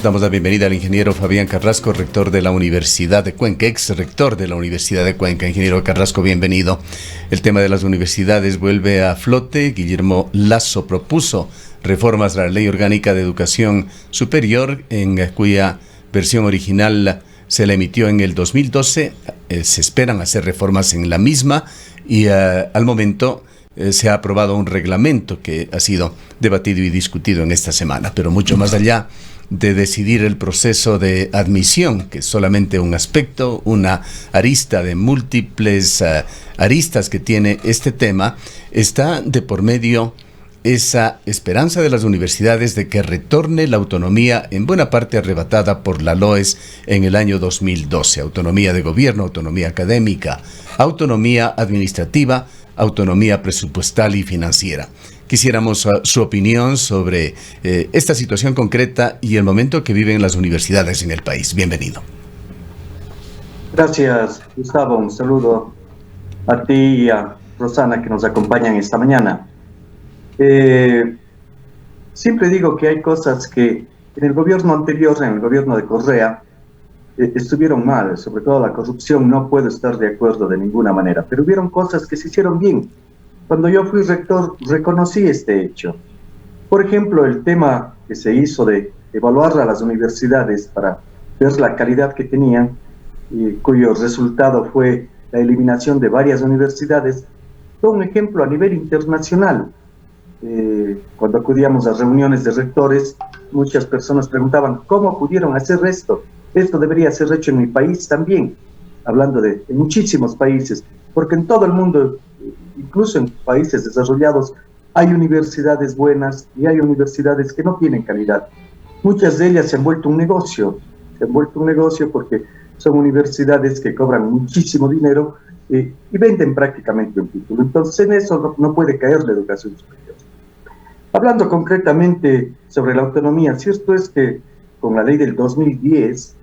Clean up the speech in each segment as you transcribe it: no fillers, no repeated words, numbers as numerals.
Damos la bienvenida al ingeniero Fabián Carrasco, rector de la Universidad de Cuenca, ex rector de la Universidad de Cuenca. Ingeniero Carrasco, bienvenido. El tema de las universidades vuelve a flote. Guillermo Lasso propuso reformas a la Ley Orgánica de Educación Superior, en cuya versión original se la emitió en el 2012. Se esperan hacer reformas en la misma y al momento se ha aprobado un reglamento que ha sido debatido y discutido en esta semana. Pero mucho más allá de decidir el proceso de admisión, que es solamente un aspecto, una arista de múltiples aristas que tiene este tema, está de por medio esa esperanza de las universidades de que retorne la autonomía, en buena parte arrebatada por la LOES en el año 2012. Autonomía de gobierno, autonomía académica, autonomía administrativa, autonomía presupuestal y financiera. Quisiéramos su opinión sobre esta situación concreta y el momento que viven las universidades en el país. Bienvenido. Gracias, Gustavo. Un saludo a ti y a Rosana, que nos acompañan esta mañana. Siempre digo que hay cosas que en el gobierno anterior, en el gobierno de Correa, estuvieron mal. Sobre todo la corrupción, no puedo estar de acuerdo de ninguna manera, pero hubieron cosas que se hicieron bien. Cuando yo fui rector, reconocí este hecho. Por ejemplo, el tema que se hizo de evaluar a las universidades para ver la calidad que tenían, y cuyo resultado fue la eliminación de varias universidades, fue un ejemplo a nivel internacional. Cuando acudíamos a reuniones de rectores, muchas personas preguntaban, ¿cómo pudieron hacer esto? Esto debería ser hecho en mi país también, hablando de muchísimos países, porque en todo el mundo, incluso en países desarrollados, hay universidades buenas y hay universidades que no tienen calidad. Muchas de ellas se han vuelto un negocio, porque son universidades que cobran muchísimo dinero y venden prácticamente un título. Entonces en eso no puede caer la educación superior. Hablando concretamente sobre la autonomía, cierto es que con la ley del 2010,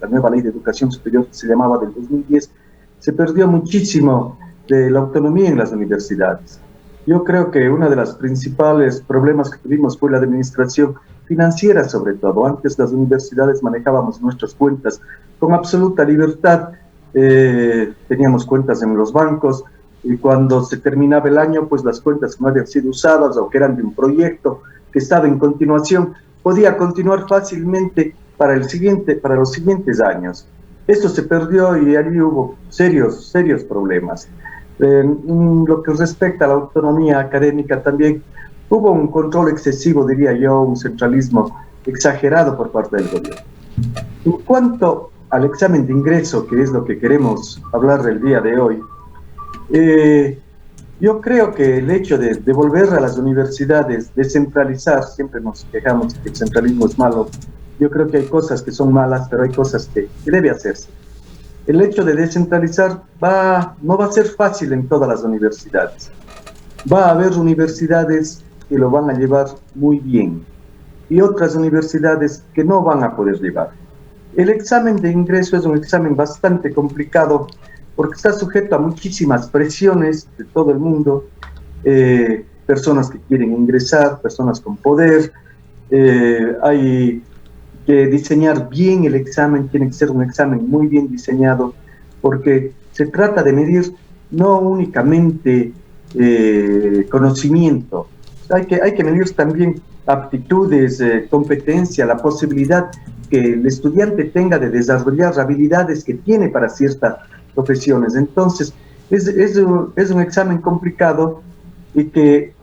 la nueva ley de educación superior que se llamaba del 2010, se perdió muchísimo de la autonomía en las universidades. Yo creo que uno de los principales problemas que tuvimos fue la administración financiera, sobre todo. Antes las universidades manejábamos nuestras cuentas con absoluta libertad. Teníamos cuentas en los bancos y cuando se terminaba el año, pues las cuentas que no habían sido usadas o que eran de un proyecto que estaba en continuación, podía continuar fácilmente para los siguientes años. Esto se perdió y allí hubo serios problemas. Lo que respecta a la autonomía académica también hubo un control excesivo, diría yo, un centralismo exagerado por parte del gobierno. En cuanto al examen de ingreso, que es lo que queremos hablar el día de hoy, yo creo que el hecho de devolver a las universidades, descentralizar, siempre nos quejamos que el centralismo es malo. Yo creo que hay cosas que son malas, pero hay cosas que debe hacerse. El hecho de descentralizar no va a ser fácil en todas las universidades. Va a haber universidades que lo van a llevar muy bien y otras universidades que no van a poder llevar. El examen de ingreso es un examen bastante complicado porque está sujeto a muchísimas presiones de todo el mundo, personas que quieren ingresar, personas con poder. Hay que diseñar bien el examen, tiene que ser un examen muy bien diseñado, porque se trata de medir no únicamente conocimiento, hay que medir también aptitudes, competencia, la posibilidad que el estudiante tenga de desarrollar habilidades que tiene para ciertas profesiones. Entonces, es un examen complicado y que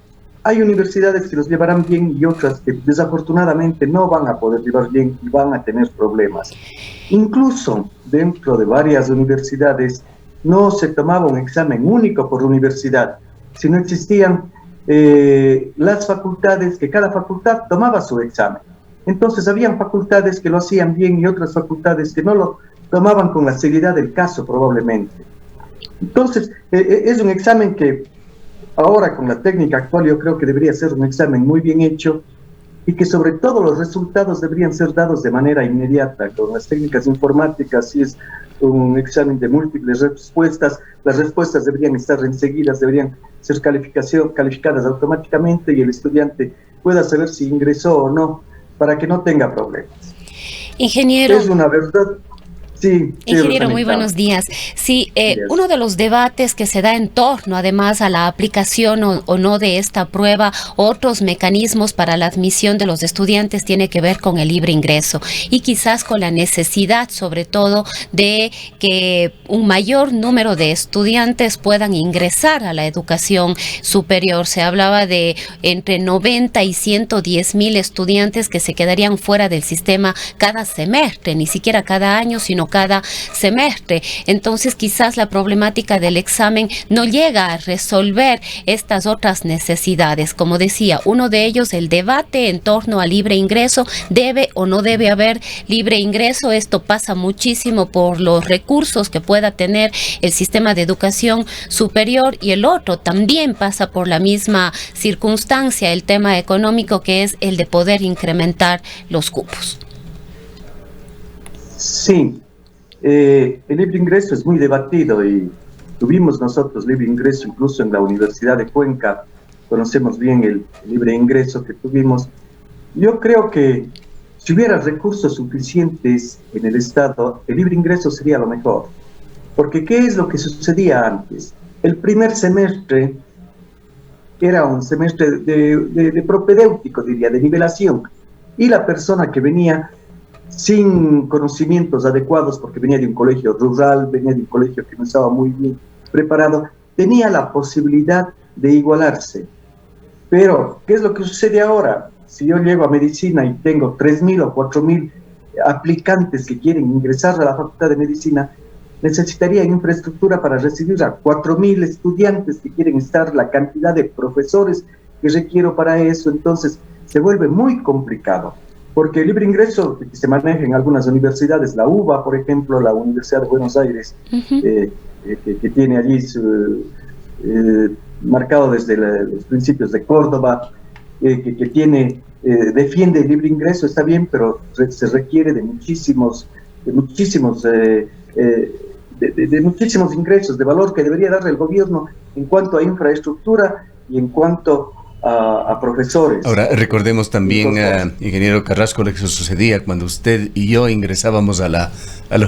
hay universidades que los llevarán bien y otras que desafortunadamente no van a poder llevar bien y van a tener problemas. Incluso dentro de varias universidades no se tomaba un examen único por universidad, sino existían las facultades, que cada facultad tomaba su examen. Entonces habían facultades que lo hacían bien y otras facultades que no lo tomaban con la seriedad del caso probablemente. Entonces es un examen que ahora con la técnica actual yo creo que debería ser un examen muy bien hecho y que sobre todo los resultados deberían ser dados de manera inmediata. Con las técnicas informáticas, si es un examen de múltiples respuestas, las respuestas deberían estar enseguidas, deberían ser calificadas automáticamente y el estudiante pueda saber si ingresó o no, para que no tenga problemas. Ingeniero. Es una verdad. Sí, Ingeniero, muy buenos días. Sí, uno de los debates que se da en torno, además, a la aplicación o no de esta prueba, otros mecanismos para la admisión de los estudiantes, tiene que ver con el libre ingreso y quizás con la necesidad, sobre todo, de que un mayor número de estudiantes puedan ingresar a la educación superior. Se hablaba de entre 90 y 110,000 estudiantes que se quedarían fuera del sistema cada semestre, ni siquiera cada año, sino cada semestre. Entonces quizás la problemática del examen no llega a resolver estas otras necesidades. Como decía, uno de ellos, el debate en torno al libre ingreso. ¿Debe o no debe haber libre ingreso? Esto pasa muchísimo por los recursos que pueda tener el sistema de educación superior, y el otro también pasa por la misma circunstancia, el tema económico, que es el de poder incrementar los cupos. Sí. El libre ingreso es muy debatido y tuvimos nosotros libre ingreso incluso en la Universidad de Cuenca. Conocemos bien el libre ingreso que tuvimos. Yo creo que si hubiera recursos suficientes en el Estado, el libre ingreso sería lo mejor. Porque ¿qué es lo que sucedía antes? El primer semestre era un semestre de propedéutico, diría, de nivelación. Y la persona que venía sin conocimientos adecuados, porque venía de un colegio rural, venía de un colegio que no estaba muy bien preparado, tenía la posibilidad de igualarse. Pero, ¿qué es lo que sucede ahora? Si yo llego a medicina y tengo 3,000 o 4,000 aplicantes que quieren ingresar a la Facultad de Medicina, necesitaría infraestructura para recibir a 4,000 estudiantes que quieren estar, la cantidad de profesores que requiero para eso. Entonces, se vuelve muy complicado. Porque el libre ingreso que se maneja en algunas universidades, la UBA, por ejemplo, la Universidad de Buenos Aires, que tiene allí marcado desde los principios de Córdoba, que tiene, defiende el libre ingreso, está bien, pero se requiere de muchísimos ingresos, de valor que debería darle el gobierno en cuanto a infraestructura y en cuanto a profesores. Ahora, recordemos también, ingeniero Carrasco, lo que sucedía cuando usted y yo ingresábamos a la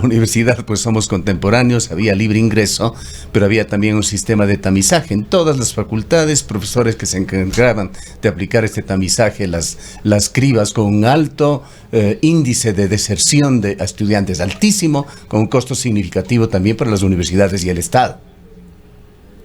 universidad, pues somos contemporáneos, había libre ingreso, pero había también un sistema de tamizaje en todas las facultades, profesores que se encargaban de aplicar este tamizaje, las cribas con un alto índice de deserción de estudiantes altísimo, con un costo significativo también para las universidades y el Estado.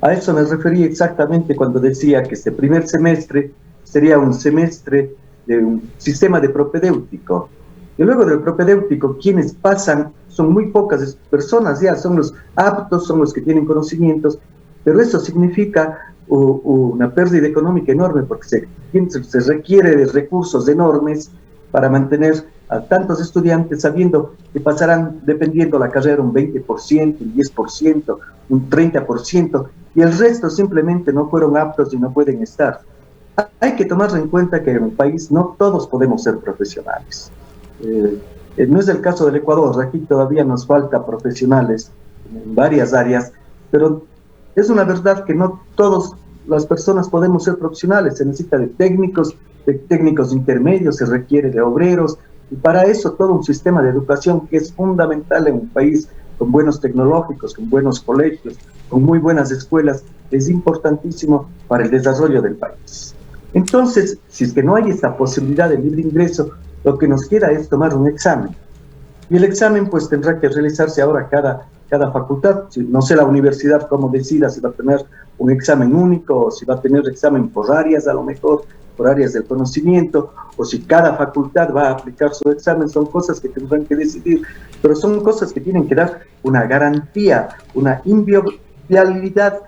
A eso me refería exactamente cuando decía que este primer semestre sería un semestre de un sistema de propedéutico. Y luego del propedéutico, quienes pasan son muy pocas personas, ya son los aptos, son los que tienen conocimientos, pero eso significa una pérdida económica enorme porque se requiere de recursos enormes para mantener a tantos estudiantes, sabiendo que pasarán, dependiendo la carrera, un 20%, un 10%, un 30%, y el resto simplemente no fueron aptos y no pueden estar. Hay que tomar en cuenta que en el país no todos podemos ser profesionales. No es el caso del Ecuador, aquí todavía nos falta profesionales en varias áreas, pero es una verdad que no todas las personas podemos ser profesionales. Se necesita de técnicos intermedios, se requiere de obreros, y para eso todo un sistema de educación que es fundamental en un país con buenos tecnológicos, con buenos colegios, con muy buenas escuelas, es importantísimo para el desarrollo del país. Entonces, si es que no hay esta posibilidad de libre ingreso, lo que nos queda es tomar un examen. Y el examen pues tendrá que realizarse ahora cada facultad. No sé la universidad cómo decida si va a tener un examen único o si va a tener examen por áreas, a lo mejor por áreas del conocimiento, o si cada facultad va a aplicar su examen. Son cosas que tendrán que decidir, pero son cosas que tienen que dar una garantía, una inviolabilidad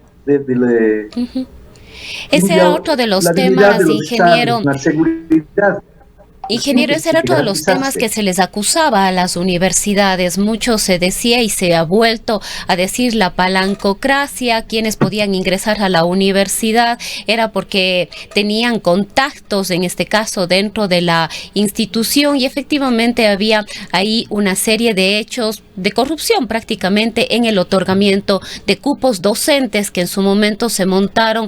Ese era otro de los temas, ingeniero. Una seguridad. Ingeniero, ese era otro de los temas que se les acusaba a las universidades. Mucho se decía y se ha vuelto a decir la palancocracia. Quienes podían ingresar a la universidad era porque tenían contactos, en este caso dentro de la institución, y efectivamente había ahí una serie de hechos de corrupción prácticamente en el otorgamiento de cupos docentes que en su momento se montaron,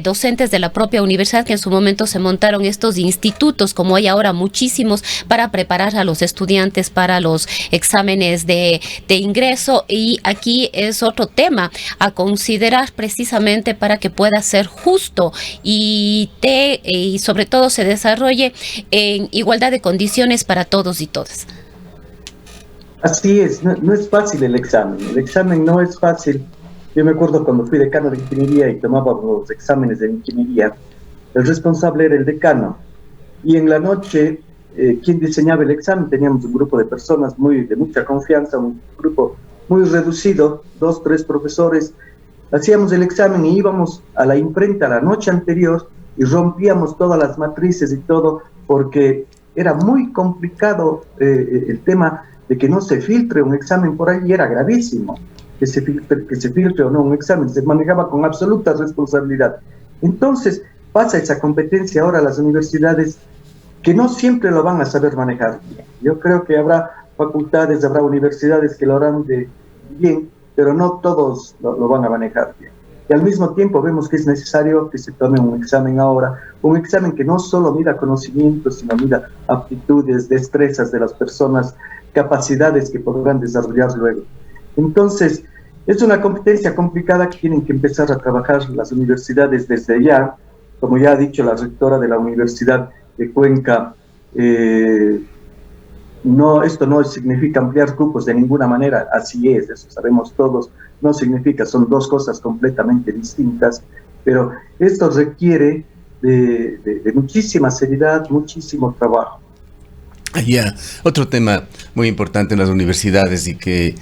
docentes de la propia universidad que en su momento se montaron estos institutos, como hay ahora ahora muchísimos para preparar a los estudiantes para los exámenes de ingreso, y aquí es otro tema a considerar precisamente para que pueda ser justo y sobre todo se desarrolle en igualdad de condiciones para todos y todas. Así es, no es fácil el examen no es fácil. Yo me acuerdo cuando fui decano de ingeniería y tomábamos los exámenes de ingeniería, el responsable era el decano, y en la noche, quien diseñaba el examen, teníamos un grupo de personas de mucha confianza, un grupo muy reducido, 2, 3 profesores, hacíamos el examen y íbamos a la imprenta la noche anterior y rompíamos todas las matrices y todo, porque era muy complicado el tema de que no se filtre un examen por ahí, era gravísimo que se filtre o no un examen, se manejaba con absoluta responsabilidad. Entonces pasa esa competencia ahora a las universidades, que no siempre lo van a saber manejar bien. Yo creo que habrá facultades, habrá universidades que lo harán bien, pero no todos lo van a manejar bien. Y al mismo tiempo vemos que es necesario que se tome un examen ahora, un examen que no solo mida conocimientos, sino mida aptitudes, destrezas de las personas, capacidades que podrán desarrollar luego. Entonces, es una competencia complicada que tienen que empezar a trabajar las universidades desde ya. Como ya ha dicho la rectora de la Universidad de Cuenca, esto no significa ampliar cupos de ninguna manera, así es, eso sabemos todos, no significa, son dos cosas completamente distintas, pero esto requiere de muchísima seriedad, muchísimo trabajo. Ya, otro tema muy importante en las universidades y que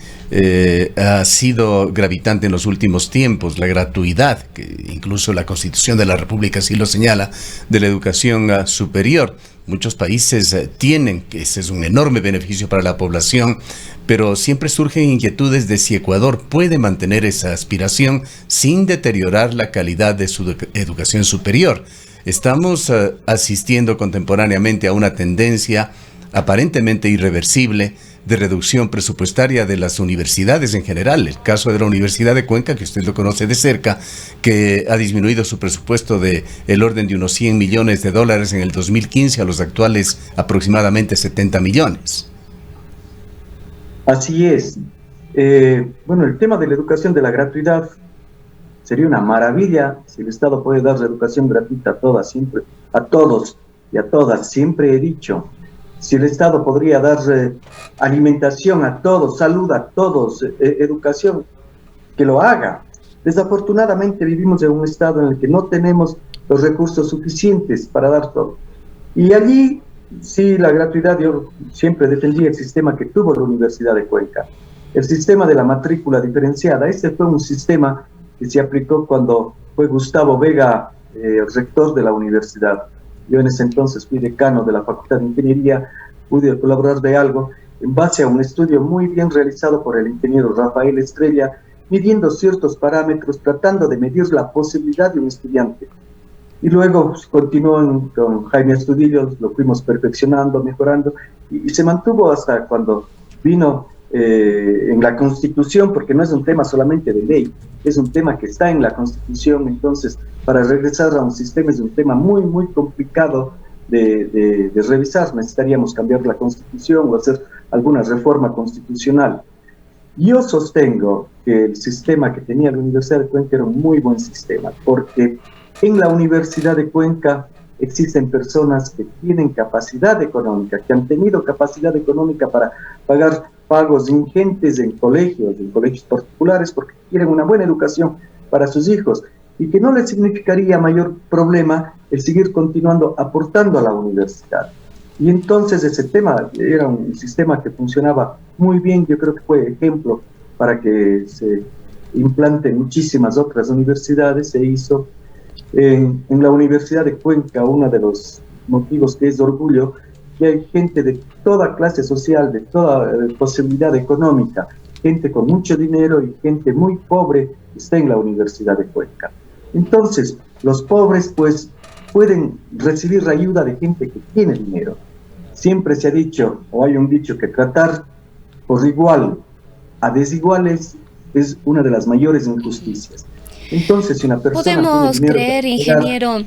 ha sido gravitante en los últimos tiempos, la gratuidad, que incluso la Constitución de la República así lo señala, de la educación superior. Muchos países tienen, que ese es un enorme beneficio para la población, pero siempre surgen inquietudes de si Ecuador puede mantener esa aspiración sin deteriorar la calidad de su educación superior. Estamos asistiendo contemporáneamente a una tendencia aparentemente irreversible de reducción presupuestaria de las universidades en general. El caso de la Universidad de Cuenca, que usted lo conoce de cerca, que ha disminuido su presupuesto de el orden de unos $100 millones en el 2015 a los actuales aproximadamente 70 millones. Así es. Bueno, el tema de la educación, de la gratuidad, sería una maravilla si el Estado puede dar educación gratuita a todas, siempre, a todos y a todas. Siempre he dicho, si el Estado podría dar alimentación a todos, salud a todos, educación, que lo haga. Desafortunadamente vivimos en un estado en el que no tenemos los recursos suficientes para dar todo. Y allí, sí, la gratuidad, yo siempre defendí el sistema que tuvo la Universidad de Cuenca, el sistema de la matrícula diferenciada. Este fue un sistema que se aplicó cuando fue Gustavo Vega, el rector de la universidad. Yo en ese entonces fui decano de la Facultad de Ingeniería, pude colaborar de algo en base a un estudio muy bien realizado por el ingeniero Rafael Estrella, midiendo ciertos parámetros, tratando de medir la posibilidad de un estudiante. Y luego continuó con Jaime Astudillo, lo fuimos perfeccionando, mejorando, y se mantuvo hasta cuando vino en la Constitución, porque no es un tema solamente de ley, es un tema que está en la Constitución. Entonces, para regresar a un sistema es un tema muy, muy complicado de revisar. Necesitaríamos cambiar la Constitución o hacer alguna reforma constitucional. Yo sostengo que el sistema que tenía la Universidad de Cuenca era un muy buen sistema, porque en la Universidad de Cuenca existen personas que tienen capacidad económica, que han tenido capacidad económica para pagar pagos ingentes en colegios particulares, porque quieren una buena educación para sus hijos, y que no les significaría mayor problema el seguir continuando aportando a la universidad. Y entonces ese tema era un sistema que funcionaba muy bien. Yo creo que fue ejemplo para que se implante en muchísimas otras universidades. Se hizo en la Universidad de Cuenca. Uno de los motivos que es de orgullo, que hay gente de toda clase social, de toda posibilidad económica, gente con mucho dinero y gente muy pobre está en la Universidad de Cuenca. Entonces, los pobres pues pueden recibir ayuda de gente que tiene dinero. Siempre se ha dicho, o hay un dicho, que tratar por igual a desiguales es una de las mayores injusticias. Entonces, si una persona podemos creer, ingeniero,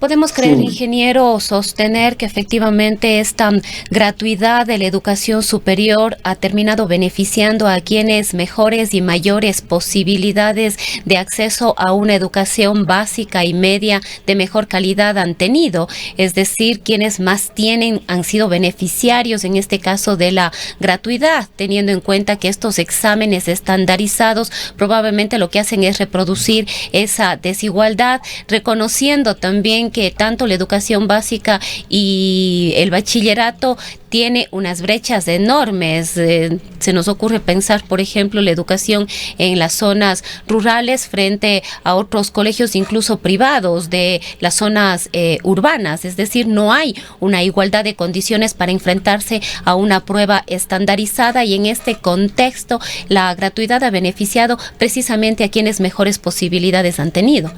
¿Podemos creer, Sí. ingeniero, sostener que efectivamente esta gratuidad de la educación superior ha terminado beneficiando a quienes mejores y mayores posibilidades de acceso a una educación básica y media de mejor calidad han tenido? Es decir, quienes más tienen han sido beneficiarios en este caso de la gratuidad, teniendo en cuenta que estos exámenes estandarizados probablemente lo que hacen es reproducir esa desigualdad, reconociendo también que tanto la educación básica y el bachillerato tiene unas brechas enormes. Se nos ocurre pensar, por ejemplo, la educación en las zonas rurales frente a otros colegios incluso privados de las zonas urbanas. Es decir, no hay una igualdad de condiciones para enfrentarse a una prueba estandarizada, y en este contexto la gratuidad ha beneficiado precisamente a quienes mejores posibilidades han tenido.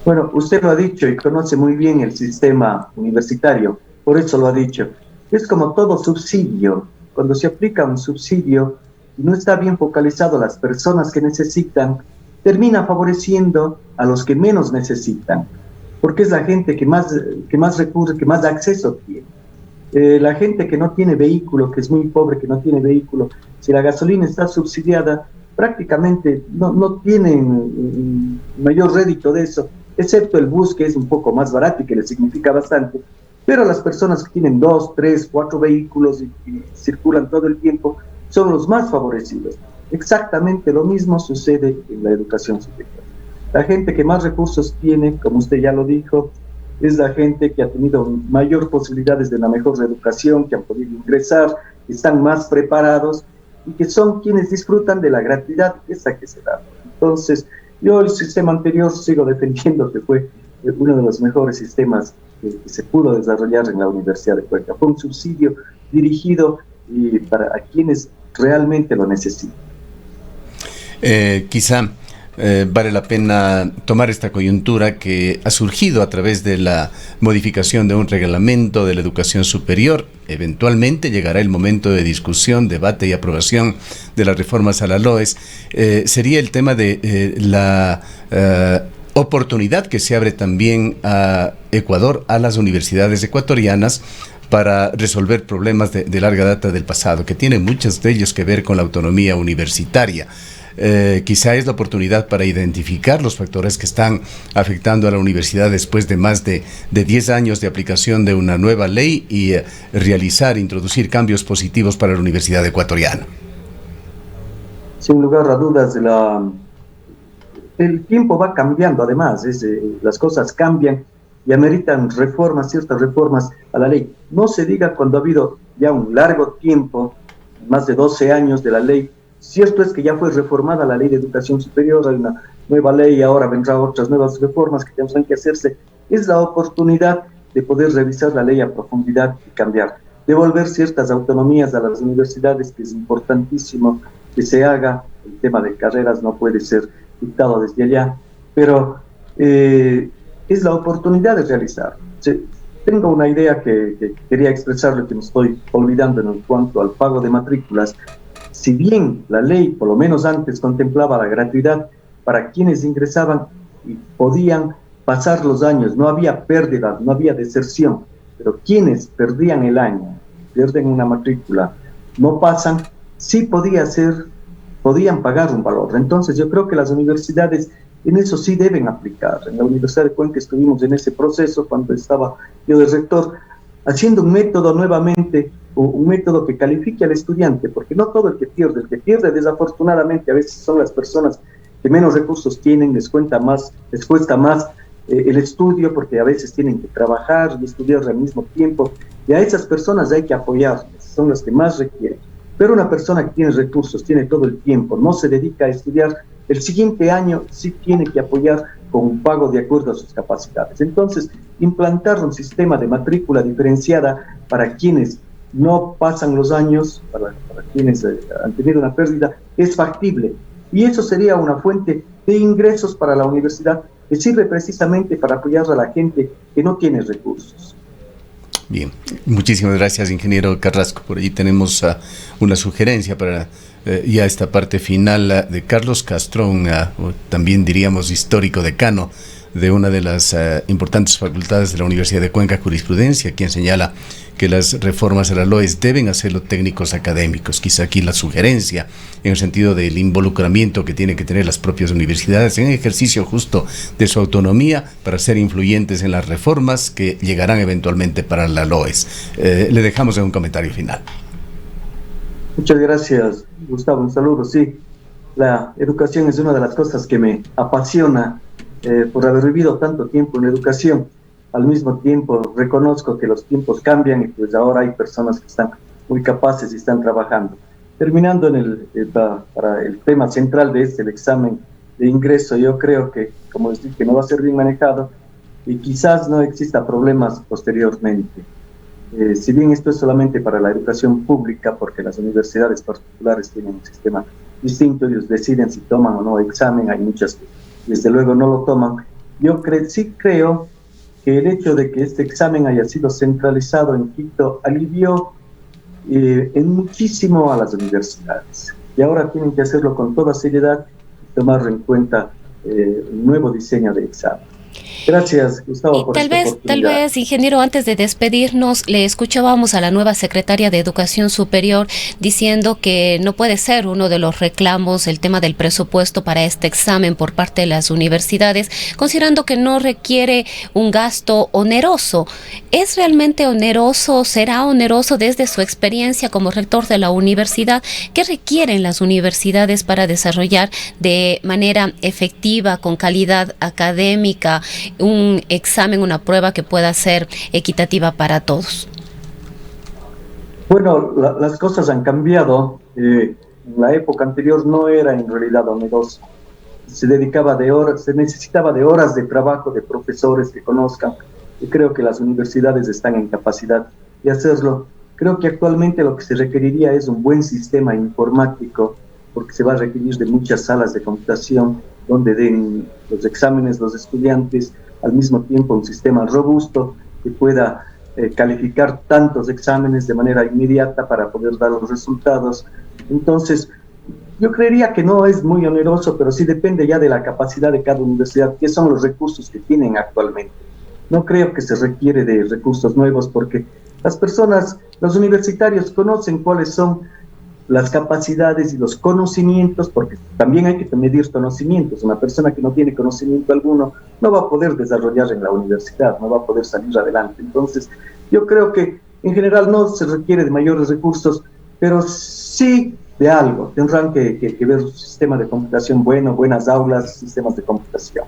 Bueno, usted lo ha dicho y conoce muy bien el sistema universitario, por eso lo ha dicho. Es como todo subsidio. Cuando se aplica un subsidio y no está bien focalizado a las personas que necesitan, termina favoreciendo a los que menos necesitan, porque es la gente que más recurre, que más acceso tiene. La gente que no tiene vehículo, que es muy pobre, que no tiene vehículo, si la gasolina está subsidiada, prácticamente no tienen mayor rédito de eso, excepto el bus, que es un poco más barato y que le significa bastante. Pero las personas que tienen 2, 3, 4 vehículos y circulan todo el tiempo son los más favorecidos. Exactamente lo mismo sucede en la educación superior. La gente que más recursos tiene, como usted ya lo dijo, es la gente que ha tenido mayor posibilidades de una mejor educación, que han podido ingresar, que están más preparados y que son quienes disfrutan de la gratuidad esa que se da. Entonces, yo el sistema anterior sigo defendiendo que fue uno de los mejores sistemas que se pudo desarrollar en la Universidad de Cuenca. Fue un subsidio dirigido para a quienes realmente lo necesitan. Quizá vale la pena tomar esta coyuntura que ha surgido a través de la modificación de un reglamento de la educación superior. Eventualmente llegará el momento de discusión, debate y aprobación de las reformas a la LOES. Sería el tema de la oportunidad que se abre también a Ecuador, a las universidades ecuatorianas, para resolver problemas de larga data del pasado, que tienen muchos de ellos que ver con la autonomía universitaria. Quizá es la oportunidad para identificar los factores que están afectando a la universidad después de más de 10 años de aplicación de una nueva ley y introducir cambios positivos para la universidad ecuatoriana. Sin lugar a dudas, el tiempo va cambiando, además, las cosas cambian y ameritan reformas, ciertas reformas a la ley. No se diga cuando ha habido ya un largo tiempo, más de 12 años de la ley. Cierto es que ya fue reformada la ley de educación superior, hay una nueva ley y ahora vendrán otras nuevas reformas que tendrán que hacerse. Es la oportunidad de poder revisar la ley a profundidad y cambiar. Devolver ciertas autonomías a las universidades, que es importantísimo que se haga. El tema de carreras no puede ser dictado desde allá, pero es la oportunidad de realizar. Tengo una idea que quería expresarle, que me estoy olvidando en cuanto al pago de matrículas. Si bien la ley, por lo menos antes, contemplaba la gratuidad para quienes ingresaban y podían pasar los años, no había pérdida, no había deserción, pero quienes perdían el año, pierden una matrícula, no pasan, sí podían pagar un valor. Entonces yo creo que las universidades en eso sí deben aplicar. En la Universidad de Cuenca estuvimos en ese proceso cuando estaba yo de rector, haciendo un método nuevamente, un método que califique al estudiante, porque no todo el que pierde desafortunadamente a veces son las personas que menos recursos tienen, les cuesta más el estudio, porque a veces tienen que trabajar y estudiar al mismo tiempo, y a esas personas hay que apoyarles, son las que más requieren. Pero una persona que tiene recursos, tiene todo el tiempo, no se dedica a estudiar, el siguiente año sí tiene que apoyar con un pago de acuerdo a sus capacidades. Entonces, implantar un sistema de matrícula diferenciada para quienes no pasan los años, para quienes han tenido una pérdida, es factible. Y eso sería una fuente de ingresos para la universidad que sirve precisamente para apoyar a la gente que no tiene recursos. Bien, muchísimas gracias, ingeniero Carrasco. Por allí tenemos una sugerencia para ya esta parte final de Carlos Castrón, también diríamos histórico decano de una de las importantes facultades de la Universidad de Cuenca, Jurisprudencia, quien señala que las reformas a la LOES deben hacerlo técnicos académicos. Quizá aquí la sugerencia en el sentido del involucramiento que tienen que tener las propias universidades en ejercicio justo de su autonomía para ser influyentes en las reformas que llegarán eventualmente para la LOES. Le dejamos en un comentario final. Muchas gracias, Gustavo. Un saludo. Sí, la educación es una de las cosas que me apasiona por haber vivido tanto tiempo en la educación. Al mismo tiempo reconozco que los tiempos cambian y pues ahora hay personas que están muy capaces y están trabajando. Terminando para el tema central de el examen de ingreso, yo creo que, como les dije, no va a ser bien manejado y quizás no exista problemas posteriormente. Si bien esto es solamente para la educación pública, porque las universidades particulares tienen un sistema distinto, ellos deciden si toman o no examen, hay muchas que desde luego no lo toman. Yo sí creo que el hecho de que este examen haya sido centralizado en Quito alivió en muchísimo a las universidades. Y ahora tienen que hacerlo con toda seriedad y tomar en cuenta un nuevo diseño de examen. Gracias, Gustavo, por esta oportunidad. Tal vez, ingeniero, antes de despedirnos, le escuchábamos a la nueva secretaria de Educación Superior diciendo que no puede ser uno de los reclamos el tema del presupuesto para este examen por parte de las universidades, considerando que no requiere un gasto oneroso. ¿Es realmente oneroso? ¿Será oneroso desde su experiencia como rector de la universidad? ¿Qué requieren las universidades para desarrollar de manera efectiva, con calidad académica, un examen, una prueba que pueda ser equitativa para todos? Bueno, las cosas han cambiado. En la época anterior no era en realidad oneroso. Se necesitaba de horas de trabajo de profesores que conozcan, y creo que las universidades están en capacidad de hacerlo. Creo que actualmente lo que se requeriría es un buen sistema informático, porque se va a requerir de muchas salas de computación donde den los exámenes los estudiantes, al mismo tiempo un sistema robusto que pueda calificar tantos exámenes de manera inmediata para poder dar los resultados. Entonces, yo creería que no es muy oneroso, pero sí depende ya de la capacidad de cada universidad, qué son los recursos que tienen actualmente. No creo que se requiere de recursos nuevos porque los universitarios conocen cuáles son las capacidades y los conocimientos, porque también hay que medir conocimientos. Una persona que no tiene conocimiento alguno no va a poder desarrollar en la universidad, no va a poder salir adelante. Entonces, yo creo que en general no se requiere de mayores recursos, pero sí de algo. Tendrán que ver un sistema de computación bueno, buenas aulas, sistemas de computación.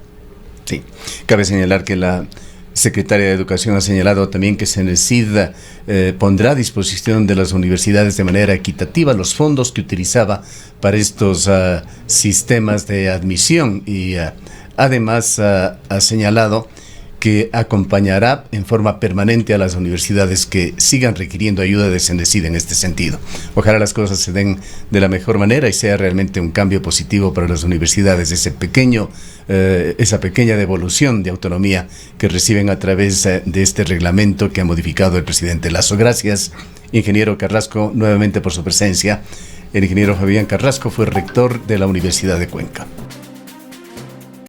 Sí, cabe señalar que la secretaria de Educación ha señalado también que CENESID pondrá a disposición de las universidades de manera equitativa los fondos que utilizaba para estos sistemas de admisión y además ha señalado que acompañará en forma permanente a las universidades que sigan requiriendo ayuda de CENESID en este sentido. Ojalá las cosas se den de la mejor manera y sea realmente un cambio positivo para las universidades, esa pequeña devolución de autonomía que reciben a través de este reglamento que ha modificado el presidente Lasso. Gracias, ingeniero Carrasco, nuevamente por su presencia. El ingeniero Fabián Carrasco fue rector de la Universidad de Cuenca.